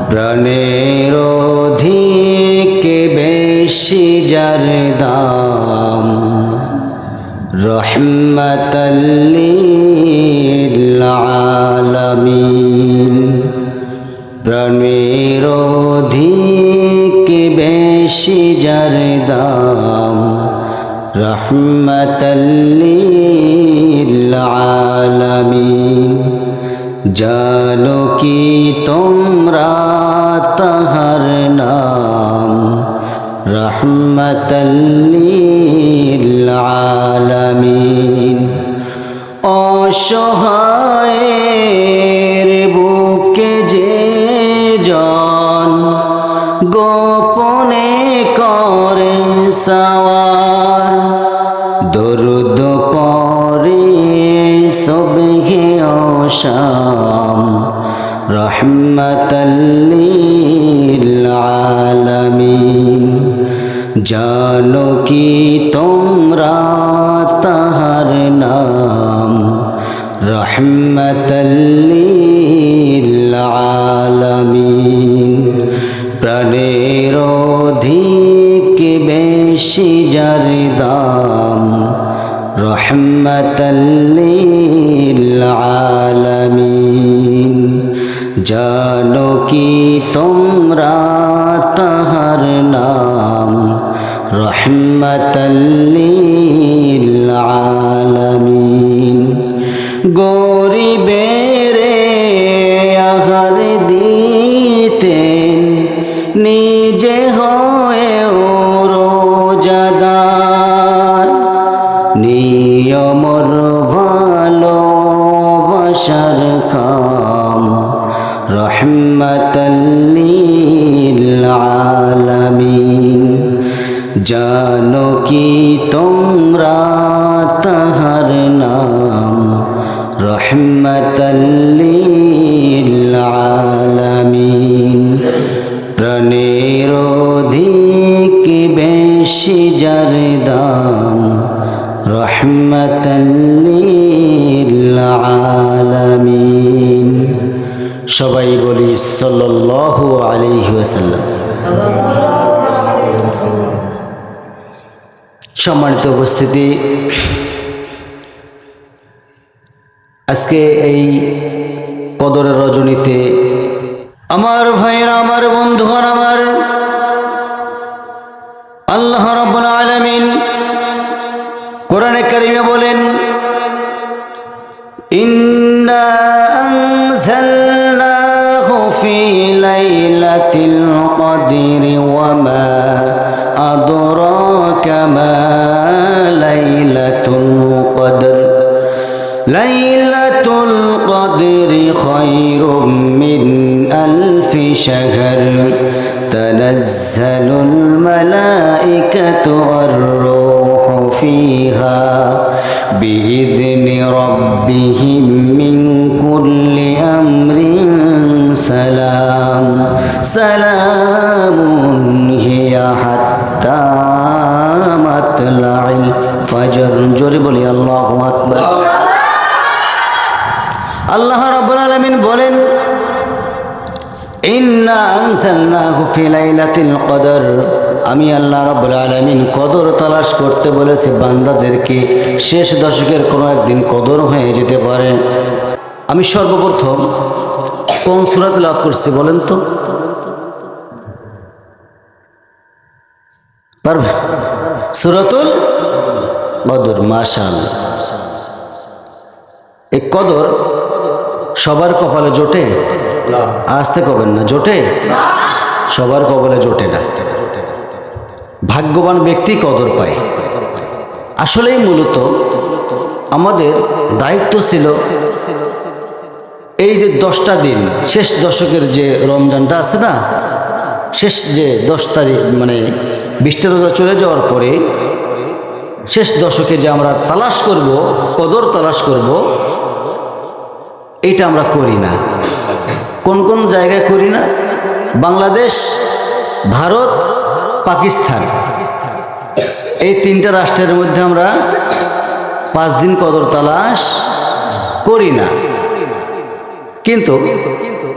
প্রাণের অধিক বেশি যার দাম রহমাতাল লিল আলামিন। প্রাণের অধিক বেশি যার দাম রহমাতাল লিল আলামিন। জানো কি তোমরা তাহার নাম রহমাতাল লিল আলামিন। অসহায়ের বুকে যে জন গোপনে করে সওয়ার, দরুদ পড়ে সুবহে ও শাম রহমাতাল লিল আলামিন। জানো কি তোমরা তাহার নাম রহমাতাল লিল আলামিন। প্রাণের অধিক বেশি যার দাম রহমাতাল লিল আলামিন। জানো কি তোমরা তাহার নাম রহমাতাল লিল আলামিন। গরিবের আহার দিতেন নিজে হয়েও রোজাদার, নিয়মর ভালোবাসার খাম রহমাতাল লিল আলামিন। জানো কি তোমরা তাহার নাম রহমাতাল লিল আলামিন। প্রাণের অধিক বেশি যার দাম রহমাতাল লিল আলামিন। সবাই বলি সাল্লাল্লাহু আলাইহি ওয়াসাল্লাম। সম্মানিত উপস্থিতি, আজকে এই কদরের রজনীতে আমার ভাইয়েরা, আমার বন্ধুগণ, আমার আল্লাহ রাব্বুল আলামিন কোরআনে কারিমে বলেন, ইন্না আনজালনাহু ফি লাইলাতিল কদরি ওয়া মা আদরাকা মা লাইলাতুল কদর। লাইলাতুল কদরি খায়রুম মিন আলফি শাহর তানাজ্জালুল মালাইকাতু ওয়ার রূহু ফিহা বিইذনি রাব্বিহিম মিন কুল্লি আমরিন সালাম সালামুন হিয়া হাত্তা মাতলাইল ফজর। জোরে বলি আল্লাহু আকবার। আল্লাহ রাব্বুল আলামিন বলেন, ইন্না আনজালনাহু ফি লাইলাতিল কদর। আমি আল্লাহ রাব্বুল আলামিন কদর তালাশ করতে বলেছি বান্দাদেরকে। শেষ দশকের কোনো একদিন কদর হয়ে যেতে পারে। আমি সর্বপ্রথম কোন সূরা তেলাওয়াত করছি বলেন তো? পারবে? সূরাতুল কদর। মাশাআল্লাহ। এই কদর সবার কপালে জোটে? আসতে কবেন না, জোটে? সবার কপালে জোটে না। ভাগ্যবান ব্যক্তি কদর পায়। আসলেই মূলত আমাদের দায়িত্ব ছিল এই যে 10টা দিন, শেষ দশকের যে রমজানটা আছে না, শেষ যে 10 তারিখ মানে 20টা রোজা চলে যাওয়ার পরে শেষ দশকে যে আমরা তালাশ করব, কদর তালাশ করব, এটা আমরা করি না। কোন কোন জায়গায় করি না? বাংলাদেশ, ভারত, পাকিস্তান, এই 3টা রাষ্ট্রের মধ্যে আমরা 5 দিন কদর তালাশ করি না। কিন্তু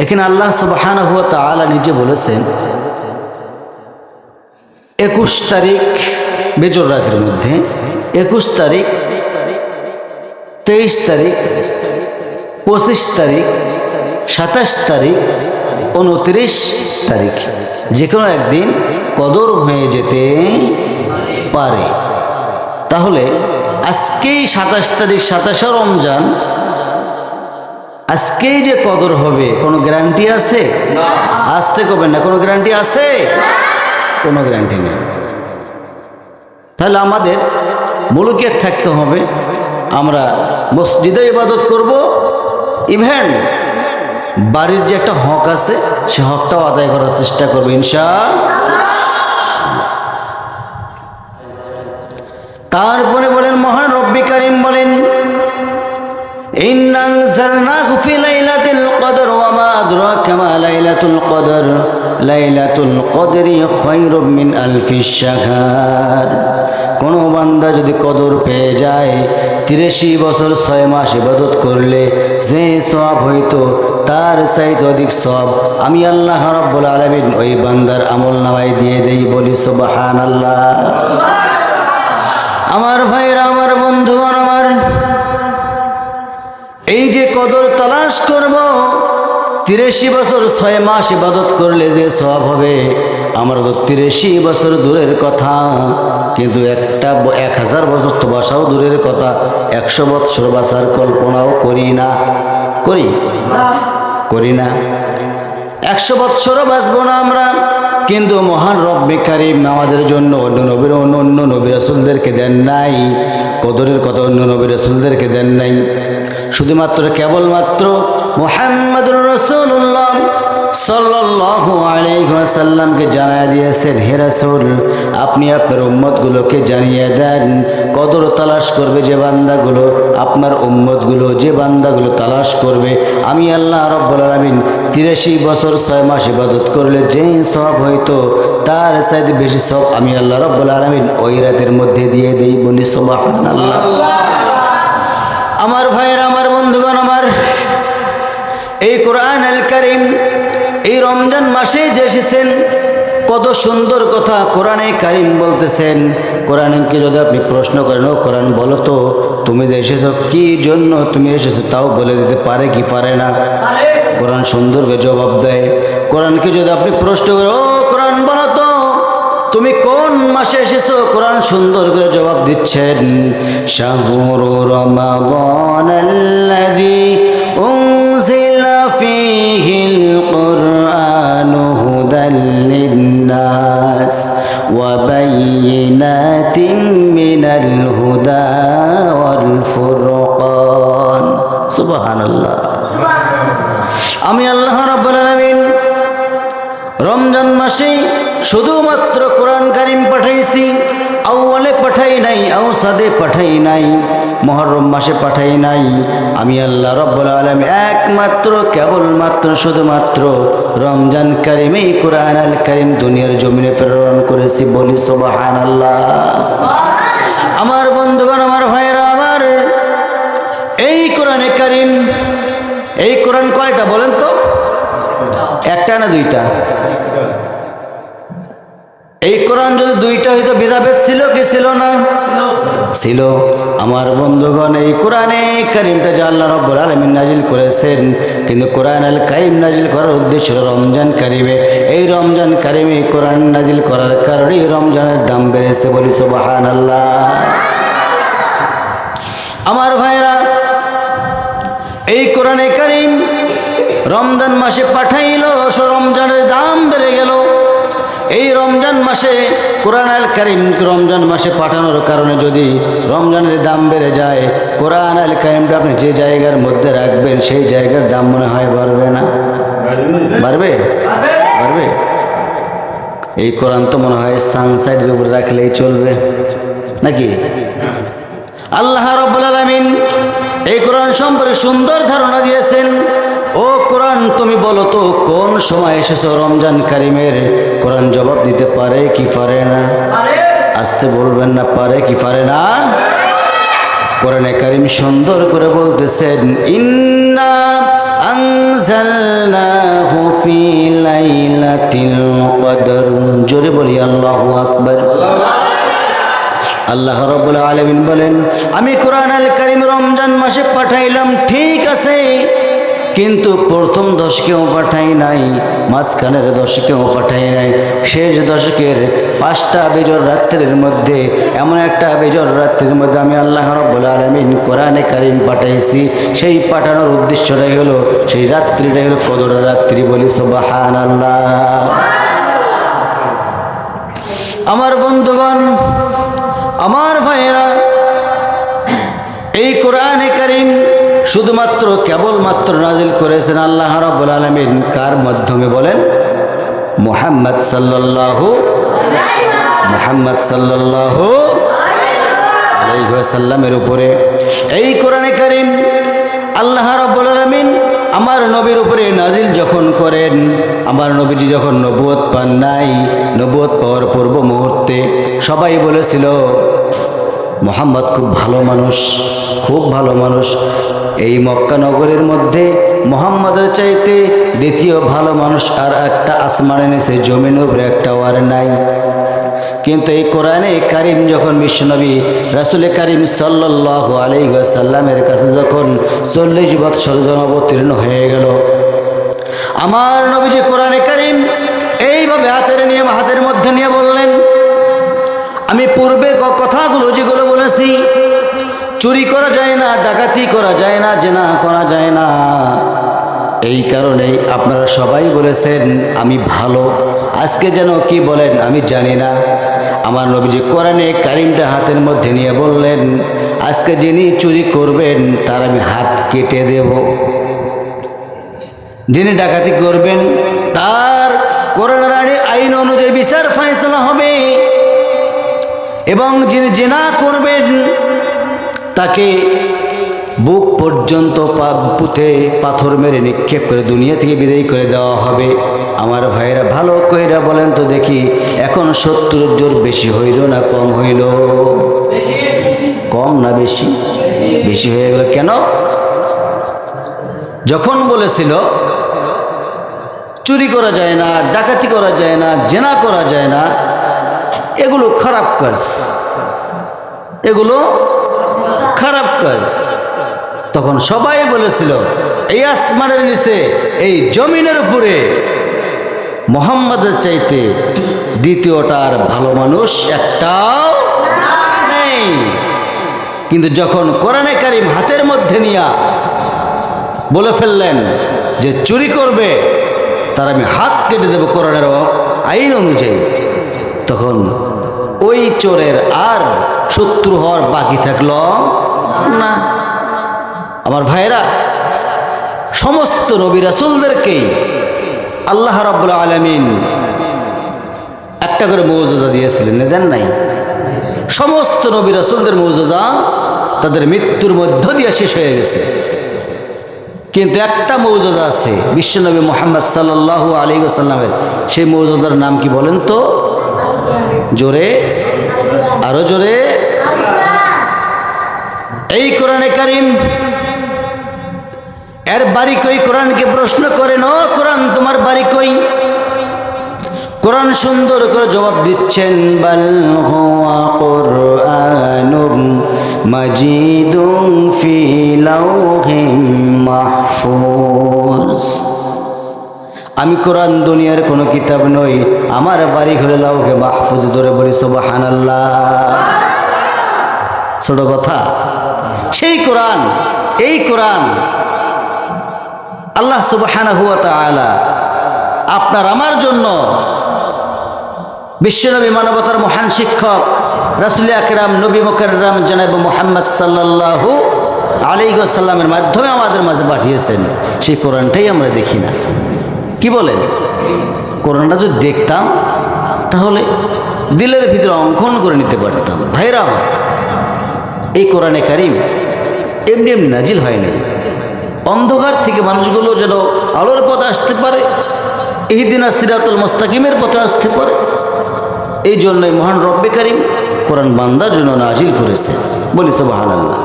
এখানে আল্লাহ সুবহানাহু ওয়া তাআলা নিজে বলেছেন 21 তারিখ বেজর রাতের মধ্যে 21 তারিখ 23 তারিখ 25 তারিখ 27 তারিখ 29 তারিখ যে কোনো একদিন কদর হয়ে যেতে পারে। তাহলে আজকেই 27 তারিখ 27 রমজান, আজকেই যে কদর হবে কোনো গ্যারান্টি আছে? আসতে করবেন না, কোনো গ্যারান্টি আছে? কোনো গ্যারান্টি নেই। তাহলে আমাদের মুলুকিয়ত থাকতে হবে, আমরা মসজিদে ইবাদত করব, ইভেন বাড়ির যে একটা হক আছে সে হকটাও আদায় করার চেষ্টা করবো ইনশাআল্লাহ। তারপরে বলেন মহান রব্বি কারীম বলেন ইন্না আনজালনাহু ফি লাইলাতিল কদর ওয়া মা আদরাকা মা লাইলাতুল কদর লাইলাতুল কদরি খায়রুম মিন আলফিশ শাহর। কোন বান্দা যদি কদর পেয়ে যায় 83 বছর 6 মাস ইবাদত করলে যে সওয়াব হইতো তার চাইতে অধিক সওয়াব আমি আল্লাহ রাব্বুল আলামিন ওই বান্দার আমলনামায় দিয়ে দেই। বলি সুবহানাল্লাহ। আমার ভাইরা, আমার বন্ধুগণ, আমার এই যে কদর তালাশ করব 83 বছর 6 মাস ইবাদত করলে যে সওয়াব হবে, আমরা তো 83 বছর দূরের কথা, কিন্তু 1000 বছর তো বাসাও দূরের কথা, 100 বছর বাসার কল্পনাও করি না। করি না 100 বছরও বাঁচবো না আমরা। কিন্তু মহান রব্বে কারীম আমাদের জন্য অন্য নবী রাসূলদেরকে দেন নাই, কদরের কথা অন্য নবী রাসূলদেরকে দেন নাই। শুধুমাত্র কেবলমাত্র মুহাম্মদুর রাসূলুল্লাহ সাল্লাল্লাহু আলাইহি ওয়াসাল্লামকে জানিয়ে দিয়েছেন, হে রাসূল আপনি আপনার উম্মতগুলোকে জানিয়ে দেন কদর তালাশ করবে যে বান্দাগুলো, আপনার উম্মতগুলো যে বান্দাগুলো তালাশ করবে, আমি আল্লাহ রাব্বুল আলামিন 83 বছর 6 মাস ইবাদত করলে যে সওয়াব হইতো তার চাইতে বেশি সওয়াব আমি আল্লাহ রাব্বুল আলামিন ওই রাতের মধ্যে দিয়ে দেই। বলি সুবহানাল্লাহ। আমার ভাইয়েরা, আমার বন্ধুগণ, আমার এই কোরআন আল কারীম এই রমজান মাসে যে এসেছেন কত সুন্দর কথা কোরআনে কারীম বলতেছেন। কোরআনকে যদি আপনি প্রশ্ন করেন, ও কোরআন বলো তো তুমি যে এসেছো কি জন্য তুমি এসেছো, তাও বলে দিতে পারে কি পারে না? কোরআন সুন্দর করে জবাব দেয়। কোরআনকে যদি আপনি প্রশ্ন করেন, ও কোরআন বলো তো তুমি কোন মাসে এসেছো, কোরআন সুন্দর করে জবাব দিচ্ছেন, শাহরু রমাদানাল্লাযী উনজিলা ফীহিল কুরআনু হুদাল লিন্নাস ওয়া বায়িনাতিন মিনাল হুদা ওয়াল ফুরকান। সুবহানাল্লাহ। আমি আল্লাহ রাব্বুল আলামিন রমজান মাসে শুধুমাত্র কোরআন কারীম পাঠাইছি, আউয়ালে পাঠাই নাই, আওসাদে পাঠাই নাই, মুহররম মাসে পাঠাই নাই। আমি আল্লাহ রাব্বুল আলামিন একমাত্র কেবলমাত্র শুধুমাত্র রমজান কারীমেই কোরআন আল কারীম দুনিয়ার জমিনে প্রেরণ করেছি। বলি সুবহানাল্লাহ। আমার বন্ধুগণ, আমার ভাইয়েরা, আমার এই কোরআনে কারীম, এই কোরআন কয়টা বলেন তো? একটা না দুইটা? এই কোরআন যদি দুইটা হইতো ভেদাভেদ ছিল কি ছিল না? ছিল। আমার বন্ধুগণ, এই কোরআনে কারীমটা যে আল্লাহ রাব্বুল আলামিন নাজিল করেছেন, কিন্তু কোরআন আল কারীম নাজিল করার উদ্দেশ্য ছিল রমজান কারীমে। এই রমজান কারীমে কোরআন নাজিল করার কারণে রমজানের দাম বেড়েছে। বলি সুবহানাল্লাহ। আমার ভাইরা, এই কোরআনে কারীম রমজান মাসে পাঠাইলো, রমজানের দাম বেড়ে গেল। এই রমজান মাসে কোরআন আল কারীম রমজান মাসে পাঠানোর কারণে যদি রমজানের দাম বেড়ে যায়, কোরআন আল কারীমটা আপনি যে জায়গার মধ্যে রাখবেন সেই জায়গার দাম মনে হয় বাড়বে না? বাড়বে? বাড়বে। এই কোরআন তো মনে হয় সানসাইডের উপরে রাখলেই চলবে নাকি? আল্লাহ রাব্বুল আলামিন এই কোরআন সম্পর্কে সুন্দর ধারণা দিয়েছেন। ও কোরআন তুমি বলো তো কোন সময় এসেছো রমজান কারীমের? কোরআন জবাব দিতে পারে কি পারে না? আসতে বলবেন না, পারে কি পারে না? কোরআনে কারীম সুন্দর করে বলতেছেন, ইন্না আনজালনাহু ফি লাইলাতিল কদর। জোরে বলি আল্লাহু আকবার। আল্লাহ রাব্বুল আলামিন বলেন, আমি কোরআন আল কারীম রমজান মাসে পাঠাইলাম, ঠিক আছে, কিন্তু প্রথম দশকেও পাঠাই নাই, মাঝখানের দশকেও পাঠাই নাই, শেষ দশকের 5টা বেজর রাত্রির মধ্যে, এমন একটা বেজর রাত্রির মধ্যে আমি আল্লাহ রাব্বুল আলামিন কোরআনে কারীম পাঠাইছি। সেই পাঠানোর উদ্দেশ্যটাই হলো, সেই রাত্রিটাই হলো কদরের রাত্রি। বলি সুবহানাল্লাহ। আমার বন্ধুগণ, আমার ভাইয়েরা, এই কোরআনে কারীম শুধুমাত্র কেবলমাত্র নাজিল করেছেন আল্লাহ রাব্বুল আলামিন কার মাধ্যমে বলেন? মুহাম্মদ সাল্লাল্লাহু আলাইহি ওয়াসাল্লামের উপরে। এই কোরআনে কারীম আল্লাহ রাব্বুল আলামিন আমার নবীর উপরে নাজিল যখন করেন, আমার নবীজি যখন নবুয়ত পান নাই, নবুয়ত পাওয়ার পূর্ব মুহূর্তে সবাই বলেছিল মুহাম্মদ খুব ভালো মানুষ, খুব ভালো মানুষ। এই মক্কা নগরের মধ্যে মুহাম্মদের চাইতে দ্বিতীয় ভালো মানুষ আর একটা আসমানের নিচে জমিনের উপরে একটা আর নাই। কিন্তু এই কোরআনে কারীম যখন বিশ্বনবী রাসূল কারীম সাল্লাল্লাহু আলাইহি ওয়াসাল্লামের কাছে যখন 40 বৎসর অবতীর্ণ হয়ে গেল, আমার নবীজি কোরআনে কারীম এইভাবে হাতের মধ্যে নিয়ে বললেন, আমি পূর্বের কথাগুলো যেগুলো বলেছি, চুরি করা যায় না, ডাকাতি করা যায় না, জেনা করা যায় না, এই কারণেই আপনারা সবাই বলেছেন আমি ভালো। আজকে যেন কি বলেন আমি জানি না। আমার নবীজি কোরআনে কারীমটা হাতের মধ্যে নিয়ে বললেন, আজকে যিনি চুরি করবেন তার আমি হাত কেটে দেব, যিনি ডাকাতি করবেন তার কোরআনের আইন অনুযায়ী বিচার ফয়সালা হবে, এবং যিনি জেনা করবেন তাকে বুক পর্যন্ত পুঁতে পাথর মেরে নিক্ষেপ করে দুনিয়া থেকে বিদায় করে দেওয়া হবে। আমার ভাইরা ভালো কইরা বলেন তো দেখি, এখন 70 জোর বেশি হইল না কম হইল? কম না বেশি? বেশি হয়ে গেল। কেন? যখন বলেছিল চুরি করা যায় না, ডাকাতি করা যায় না, জেনা করা যায় না, এগুলো খারাপ কাজ, এগুলো খারাপ কাজ, তখন সবাই বলেছিল এই আসমানের নিচে, এই জমিনের উপরে মুহাম্মদের চাইতে দ্বিতীয়টার ভালো মানুষ একটাও নেই। কিন্তু যখন কোরআনে কারীম হাতের মধ্যে নিয়ে বলে ফেললেন যে চুরি করবে তার আমি হাত কেটে দেব কোরআনের আইন অনুযায়ী, তখন ওই চোরের আর শত্রু হওয়ার বাকি থাকলো না। আমার ভাইরা, সমস্ত নবী রাসূলদেরকেই আল্লাহ রাব্বুল আলামিন একটা করে মুজিজা দিয়েছিলেন, দেন নাই? সমস্ত নবী রাসূলদের মুজিজা তাদের মৃত্যুর মধ্য দিয়ে শেষ হয়ে গেছে, কিন্তু একটা মুজিজা আছে বিশ্বনবী মুহাম্মদ সাল্লাল্লাহু আলাইহি ওয়াসাল্লামের। সেই মুজিজার নাম কি বলেন তো? জোরে, আরো জোরে। এই কোরআনে কারীম, এর বাড়ি কই? কোরআনকে প্রশ্ন করেন, ও কোরআন তোমার বাড়ি কই? কোরআন সুন্দর করে জবাব দিচ্ছেন, বাল হুয়া কুরআনুম মাজিদুম ফি লাওহিম মাহফুজ। আমি কোরআন দুনিয়ার কোনো কিতাব নই, আমার বাড়ি হলো লাওহে মাহফুজ। ধরে বলি সুবহানাল্লাহ। ছোট কথা? সেই কোরআন, এই কোরআন আল্লাহ সুবহানাহু ওয়া তাআলা আপনার আমার জন্য বিশ্বনবী মানবতার মহান শিক্ষক রাসূল আকরাম নবী মুকাররম জনাব মুহাম্মদ সাল্লাল্লাহু আলাইহি ওয়াসাল্লামের মাধ্যমে আমাদের মাঝে পাঠিয়েছেন। সেই কোরআনটাই আমরা দেখি না। কি বলেন? কোরআনটা যদি দেখতাম তাহলে দিলের ভিতরে অঙ্কন করে নিতে পারতাম। ভাইরা আমার, এই কোরআনে কারীম এমনি এমনি নাজিল হয় নাই। অন্ধকার থেকে মানুষগুলো যেন আলোর পথে আসতে পারে, ইহদিনা সিরাতুল মুস্তাকিমের পথে আসতে পারে, এই জন্যই মহান রব্বে কারীম কোরআন বান্দার জন্য নাজিল করেছে। বলি সুবহানাল্লাহ।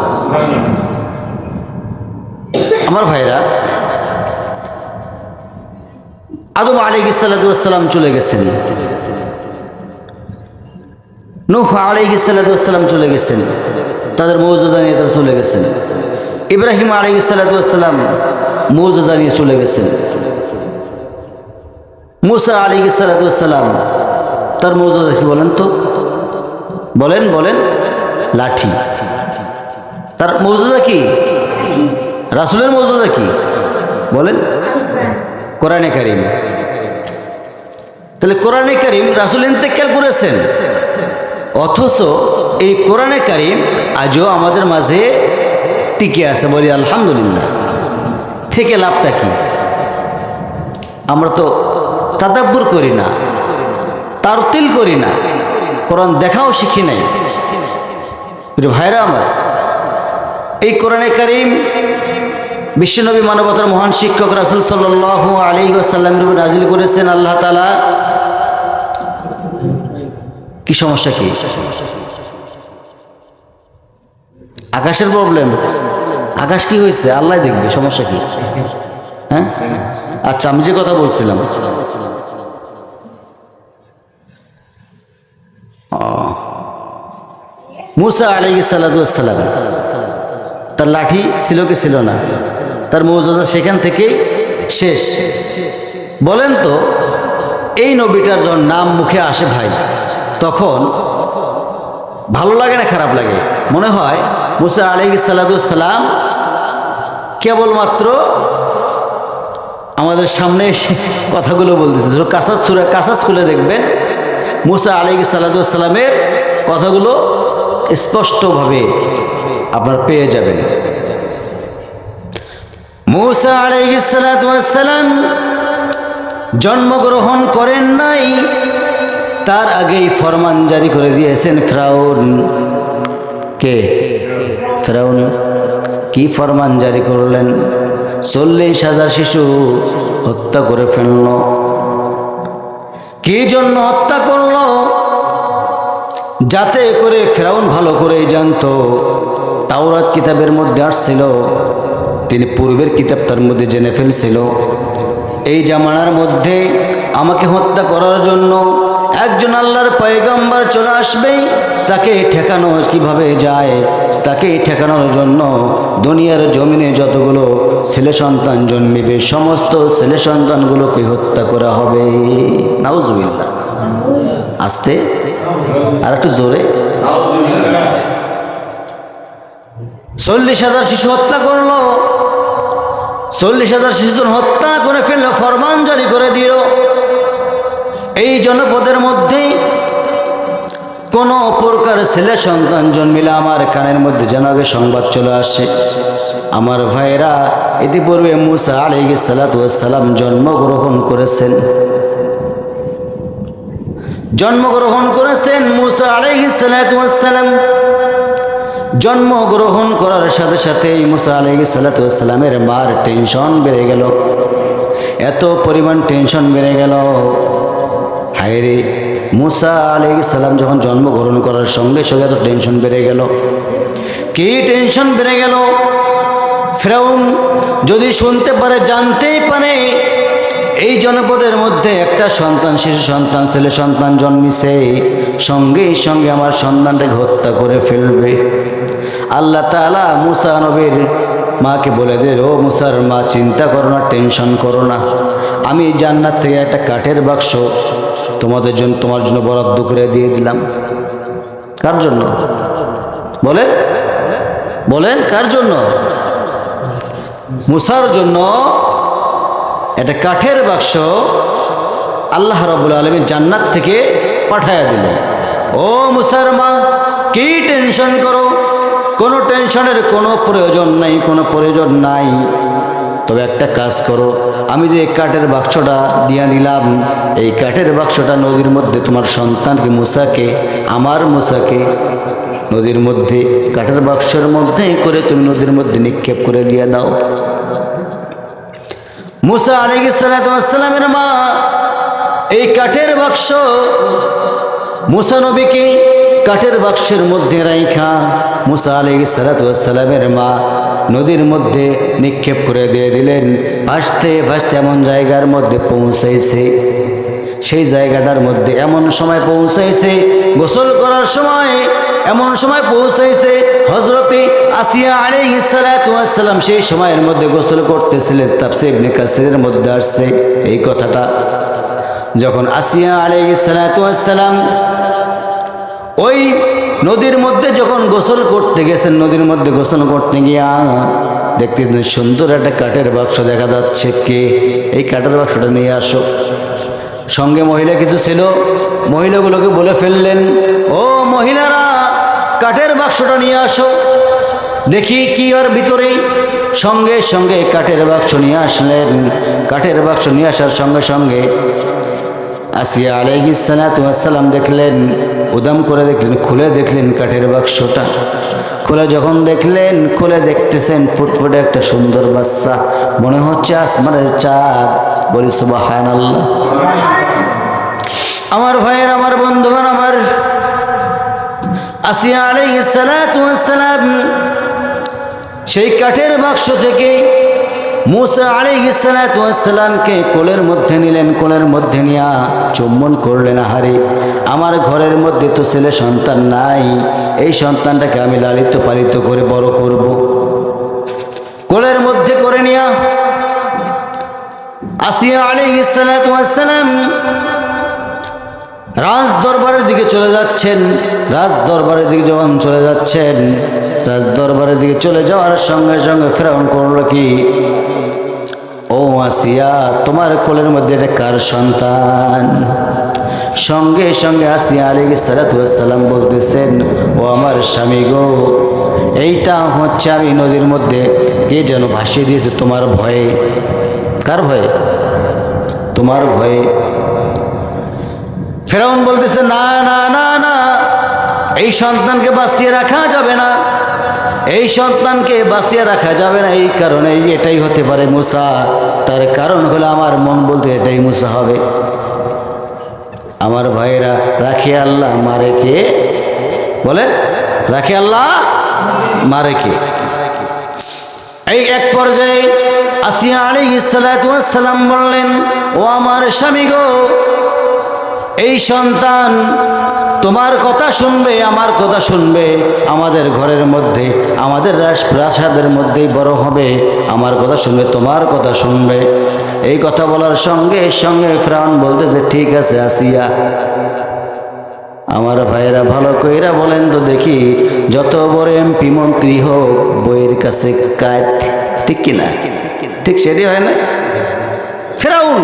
আমার ভাইরা, আদম আলাইহিস সালাতু ওয়াস সালাম চলে গেছেন, নূহ আলাইহিস সালাতু ওয়াস সালাম চলে গেছেন, তাদের মৌজুদা নিয়ে তারা চলে গেছেন। ইব্রাহিম আলাইহিস সালাতু ওয়াস সালাম মৌজুদা নিয়ে চলে গেছেন। মুসা আলাইহিস সালাতু ওয়াস সালাম তার মৌজুদা কি বলেন তো? বলেন বলেন। লাঠি। তার মৌজুদা কি? রাসূলের মৌজুদা কি বলেন? কোরআনে কারীম। তাহলে কোরআনে কারীম রাসূল ইন্তেকাল করেছেন, অথচ এই কোরআনে কারীম আজও আমাদের মাঝে টিকে আছে। বলি আলহামদুলিল্লাহ। থেকে লাভটা কি? আমরা তো তাদাব্বুর করি না, তারতিল করি না, কোরআন দেখাও শিখি নাই। ভাইরা আমার, এই কোরআনে কারীম বিশ্বনবী মানবতার মহান শিক্ষক রাসূল সাল্লাল্লাহু আলাইহি ওয়াসাল্লামের উপর নাজিল করেছেন আল্লাহ তাআলা। কি সমস্যা কি? আকাশের প্রবলেম? আকাশ কি হয়েছে? আল্লাহ দেখবে, সমস্যা কি? হ্যাঁ, আচ্ছা, আমি যে কথা বলছিলাম, মুসা আলাইহিস সালাতু ওয়াস সালাম তার লাঠি ছিল কি ছিল না? তার মৌজুদা সেখান থেকেই শেষ। বলেন তো, এই নবীটার যখন নাম মুখে আসে ভাই, তখন ভালো লাগে না খারাপ লাগে? মনে হয় মুসা আলাইহিস সালাতু ওয়াস সালাম কেবলমাত্র আমাদের সামনে এসে কথাগুলো বলতেছে। ধরো কাসাস খুলে দেখবেন, মুসা আলাইহিস সালাতু ওয়াস সালামের কথাগুলো স্পষ্টভাবে আপনার পেয়ে যাবেন। মুসা আলাইহিস সালাতু ওয়াস সালাম জন্মগ্রহণ করেন নাই, তার আগেই ফরমান জারি করে দিয়েছেন ফিরআউন। কে? ফিরআউন। কি ফরমান জারি করলেন? 40,000 শিশু হত্যা করে ফেলল। কি জন্য হত্যা করল? যাতে করে ফিরআউন ভালো করেই জানতো তাওরাত কিতাবের মধ্যে আসছিল, তিনি পূর্বের কিতাবটার মধ্যে জেনে ফেলছিল এই জামানার মধ্যে আমাকে হত্যা করার জন্য একজন আল্লাহর পয়গম্বর চলে আসবে, তাকে ঠেকানো কিভাবে যায়, তাকে ঠেকানোর জন্য দুনিয়ার জমিনে যতগুলো ছেলে সন্তান জন্মিবে সমস্ত ছেলে সন্তানগুলোকে হত্যা করা হবে। নাউজুবিল্লাহ। আস্তে আর একটু জোরে। 40,000 শিশু হত্যা করলো। 40,000 শিশু হত্যা করে ফেললো, ফরমান জারি করে দিল এই জনপদের মধ্যে কোন প্রকার ছেলে সন্তান জন্মিলে আমার কানের মধ্যে যেন আগে সংবাদ চলে আসে। আমার ভাইরা, ইতিপূর্বে মুসা আলাইহিস সালাতু ওয়াস সালাম জন্মগ্রহণ করেছেন। মুসা আলাইহিস সালাতু ওয়াস সালাম জন্মগ্রহণ করার সাথে সাথে মুসা আলাইহিস সালাতু ওয়াস সালামের মার টেনশন বেড়ে গেল। এত পরিমাণ টেনশন বেড়ে গেল, হায়রে মুসা আলাইহিস সালাম যখন জন্মগ্রহণ করার সঙ্গে সঙ্গে এত টেনশন বেড়ে গেল। কি টেনশন বেড়ে গেল? ফিরআউন যদি শুনতে পারে, জানতেই পারে এই জনপদের মধ্যে একটা সন্তান, শিশু সন্তান, ছেলে সন্তান জন্মিছে, সঙ্গে সঙ্গে আমার সন্তানটাকে হত্যা করে ফেলবে। আল্লাহ তাআলা মুসা নবীর মাকে বলে দিল, ও মুসার মা, চিন্তা করো না, টেনশন করো না, আমি জান্নাত থেকে একটা কাঠের বাক্স তোমার জন্য বরাদ্দ করে দিয়ে দিলাম। কার জন্য বলেন? বলেন কার জন্য? মুসার জন্য একটা কাঠের বাক্স আল্লাহ রাব্বুল আলামিন জান্নাত থেকে পাঠায়া দিলেন। ও মুসার মা, কি টেনশন করো? কোনো টেনশনের কোনো প্রয়োজন নাই, তবে একটা কাজ করো, আমি যে কাঠের বাক্সটা দিয়ে নিলাম, এই কাঠের বাক্সটা নদীর মধ্যে তোমার সন্তানকে মুসাকে, আমার মুসাকে নদীর মধ্যে কাঠের বাক্সের মধ্যে করে তুমি নদীর মধ্যে নিক্ষেপ করে দিয়ে দাও। মুসা আলাইহিস সালাতু ওয়াস সালামের মা এই কাঠের বাক্স মুসা নবীকে কাঠের বাক্সের মধ্যে রাইখা মুসা আলাইহিস সালাতু ওয়াস সালামের মা নদীর মধ্যে নিক্ষেপ করে দিয়ে দিলেন। ভাসতে ভাসতে এমন জায়গার মধ্যে পৌঁছাইছে, সেই জায়গাটার মধ্যে এমন সময় পৌঁছাইছে, গোসল করার সময় এমন সময় পৌঁছাইছে, হযরতে আসিয়া আলাইহিস সালাতু ওয়াস সালাম সেই সময়ের মধ্যে গোসল করতেছিলেন। তাফসীর ইবনে কাসিরের মধ্যে আসছে এই কথাটা। যখন আসিয়া আলাইহিস সালাতু ওয়াস সালাম ওই নদীর মধ্যে যখন গোসল করতে গেছেন, নদীর মধ্যে গোসল করতে গিয়া দেখতে সুন্দর একটা কাঠের বাক্স দেখা যাচ্ছে। কে এই কাঠের বাক্সটা নিয়ে আসো। সঙ্গে মহিলা কিছু ছিল, মহিলাগুলোকে বলে ফেললেন, ও মহিলারা, কাঠের বাক্সটা নিয়ে আসো, দেখি কি ওর ভিতরে। সঙ্গে সঙ্গে কাঠের বাক্স নিয়ে আসলেন। কাঠের বাক্স নিয়ে আসার সঙ্গে সঙ্গে আসিয়া আলাইহিস সালাতু ওয়াস সালাম দেখলেন, উদাম করে দেখলেন, খুলে দেখলেন কাঠের বাক্সটা। খুলে যখন দেখলেন, খুলে দেখতেছেন ফুটফুটে একটা সুন্দর বাচ্চা, মনে হচ্ছে আসমানের চাঁদ। বলি সুবহানাল্লাহ। আমার ভাইয়ের, আমার বন্ধুগণ, আমার আসিয়া আলাইহিস সালাতু ওয়াস সালাম সেই কাঠের বাক্স থেকে মুসা আলাইহিস সালাতু ওয়াস সালামকে কোলের মধ্যে নিলেন। কোলের মধ্যে নিয়ে চুম্বন করলেন। আহারে, আমার ঘরের মধ্যে তো ছেলে সন্তান নাই, এই সন্তানটাকে আমি লালিত পালিত করে বড় করব। কোলের মধ্যে করে নিয়া আসিয়া আলাইহিস সালাতু ওয়াস সালাম রাজ দরবারের দিকে চলে যাচ্ছেন। রাজ দরবারের দিকে যখন চলে যাচ্ছেন, রাজ দরবারের দিকে চলে যাওয়ার সঙ্গে সঙ্গে ফেরাউন করলো কি, ও আসিয়া, তোমার কোলের মধ্যে এটা কার সন্তান? সঙ্গে সঙ্গে আসিয়া আলাইহিস সালাতু ওয়াস সালাম বলতেছেন, ও আমার স্বামী গো, এইটা হচ্ছে আমি নদীর মধ্যে কে যেন ভাসিয়ে দিয়েছে তোমার ভয়ে। কার ভয়ে? তোমার ভয়ে। ফেরাউন বলতেছে, না না না না, এই সন্তানকে বাঁচিয়ে রাখা যাবে না, এই সন্তানকে বাঁচিয়ে রাখা যাবে না। এই কারণে এটাই হতে পারে মুসা। তার কারণ হলো আমার মন বলতে এটাই মুসা হবে। আমার ভাইরা, রাখে আল্লাহ মারে কে? বলেন, রাখে আল্লাহ মারে কে? এই এক পর্যায়ে আসিয়া আলাইহিস সালাতু ওয়াস সালাম বললেন, ও আমার স্বামী গো, এই সন্তান তোমার কথা শুনবে, আমার কথা শুনবে, আমাদের ঘরের মধ্যে, আমাদের রাজপ্রাসাদের মধ্যেই বড় হবে, আমার কথা শুনবে, তোমার কথা শুনবে। এই কথা বলার সঙ্গে সঙ্গে ফেরাউন বলতেছে, ঠিক আছে আসিয়া। আমার ভাইয়েরা, ভালো কইরা বলেন তো দেখি, যত বড় এমপি মন্ত্রী হোক, বইয়ের কাছে কাজ, ঠিক কিনা? ঠিক সেটি হয় না? ফেরাউন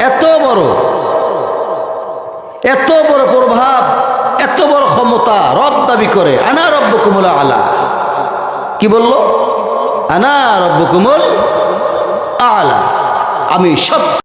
এত বড় প্রভাব, এত বড় ক্ষমতা, রব দাবি করে, আনা রব্বুকুমুল আলা। কি বললো? আনা রব্বুকুমুল আলা, আমি সব